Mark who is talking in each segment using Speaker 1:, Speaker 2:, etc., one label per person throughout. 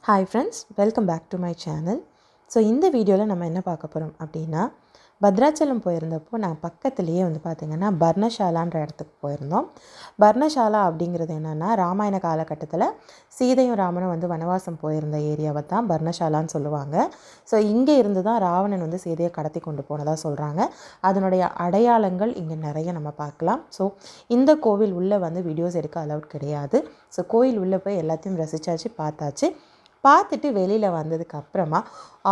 Speaker 1: Hi friends, welcome back to my channel. So இந்த வீடியோவில் நம்ம என்ன பார்க்க போகிறோம் அப்படின்னா பத்ராச்சலம் போயிருந்தப்போ நான் பக்கத்துலேயே வந்து பார்த்திங்கன்னா பர்ணசாலான்ற இடத்துக்கு போயிருந்தோம். பர்ணசாலா அப்படிங்கிறது என்னென்னா ராமாயண காலகட்டத்தில் சீதையும் ராமனும் வந்து வனவாசம் போயிருந்த ஏரியாவை தான் பர்ணசாலான்னு சொல்லுவாங்க. ஸோ இங்கே இருந்து தான் ராவணன் வந்து சீதையை கடத்தி கொண்டு போனதாக சொல்கிறாங்க. அதனுடைய அடையாளங்கள் இங்கே நிறைய நம்ம பார்க்கலாம். ஸோ இந்த கோவில் உள்ளே வந்து வீடியோஸ் எடுக்க அலவுட் கிடையாது. ஸோ கோவில் உள்ளே போய் எல்லாத்தையும் ரசித்தாச்சு, பார்த்துட்டு வெளியில் வந்ததுக்கு அப்புறமா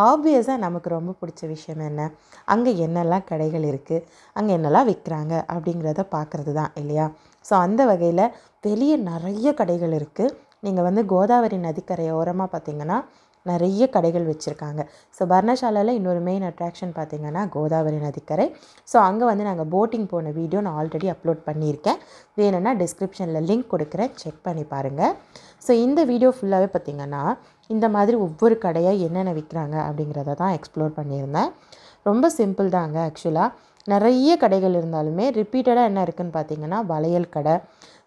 Speaker 1: ஆப்வியஸாக நமக்கு ரொம்ப பிடிச்ச விஷயம் என்ன, அங்கே என்னெல்லாம் கடைகள் இருக்குது, அங்கே என்னெல்லாம் விற்கிறாங்க அப்படிங்கிறத பார்க்குறது தான் இல்லையா. ஸோ அந்த வகையில் வெளியே நிறைய கடைகள் இருக்குது. நீங்கள் வந்து கோதாவரி நதிக்கரையோரமாக பார்த்திங்கன்னா நிறைய கடைகள் வச்சுருக்காங்க. ஸோ பர்ணசாலாவில் இன்னொரு மெயின் அட்ராக்ஷன் பார்த்திங்கன்னா கோதாவரி நதிக்கரை. ஸோ அங்கே வந்து நாங்கள் போட்டிங் போன வீடியோ நான் ஆல்ரெடி அப்லோட் பண்ணியிருக்கேன். வேணும்னா டிஸ்கிரிப்ஷனில் லிங்க் கொடுக்குறேன், செக் பண்ணி பாருங்கள். ஸோ இந்த வீடியோ ஃபுல்லாகவே பார்த்திங்கன்னா இந்த மாதிரி ஒவ்வொரு கடையாக என்னென்ன விற்கிறாங்க அப்படிங்கிறத தான் எக்ஸ்ப்ளோர் பண்ணியிருந்தேன். ரொம்ப சிம்பிள் தாங்க. ஆக்சுவலாக நிறைய கடைகள் இருந்தாலுமே ரிப்பீட்டடாக என்ன இருக்குதுன்னு பார்த்திங்கன்னா வளையல் கடை,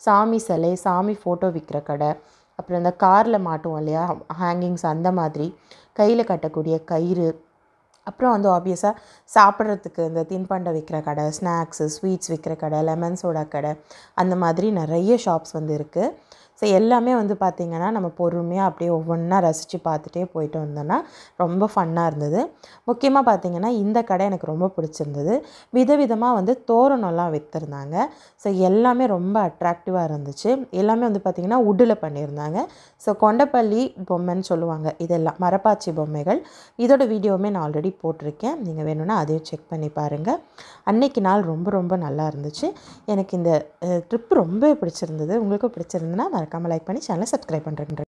Speaker 1: சாமி சிலை, சாமி ஃபோட்டோ விற்கிற கடை, அப்புறம் இந்த காரில் மாட்டுவோம் இல்லையா ஹேங்கிங்ஸ், அந்த மாதிரி கையில் கட்டக்கூடிய கயிறு, அப்புறம் வந்து ஆப்வியஸாக சாப்பிட்றதுக்கு இந்த தின்பண்டம் விற்கிற கடை, ஸ்நாக்ஸு, ஸ்வீட்ஸ் விற்கிற கடை, லெமன் சோடா கடை, அந்த மாதிரி நிறைய ஷாப்ஸ் வந்து இருக்குது. ஸோ எல்லாமே வந்து பார்த்திங்கன்னா நம்ம பொறுமையாக அப்படியே ஒவ்வொன்றா ரசித்து பார்த்துட்டே போயிட்டு வந்தோன்னா ரொம்ப ஃபன்னாக இருந்தது. முக்கியமாக பார்த்திங்கன்னா இந்த கடை எனக்கு ரொம்ப பிடிச்சிருந்தது. விதவிதமாக வந்து தோரணம்லாம் விற்றுருந்தாங்க. ஸோ எல்லாமே ரொம்ப அட்ராக்டிவாக இருந்துச்சு. எல்லாமே வந்து பார்த்திங்கன்னா உட்டில் பண்ணியிருந்தாங்க. ஸோ கொண்டப்பள்ளி பொம்மைன்னு சொல்லுவாங்க, இதெல்லாம் மரப்பாச்சி பொம்மைகள். இதோட வீடியோவுமே நான் ஆல்ரெடி போட்டிருக்கேன், நீங்கள் வேணும்னா அதையும் செக் பண்ணி பாருங்கள். அன்னைக்கு நாள் ரொம்ப ரொம்ப நல்லா இருந்துச்சு. எனக்கு இந்த ட்ரிப் ரொம்ப பிடிச்சிருந்தது. உங்களுக்கும் பிடிச்சிருந்ததுன்னா மறக்காமல் லைக் பண்ணி சேனலை சப்ஸ்கிரைப் பண்ணுறேன்.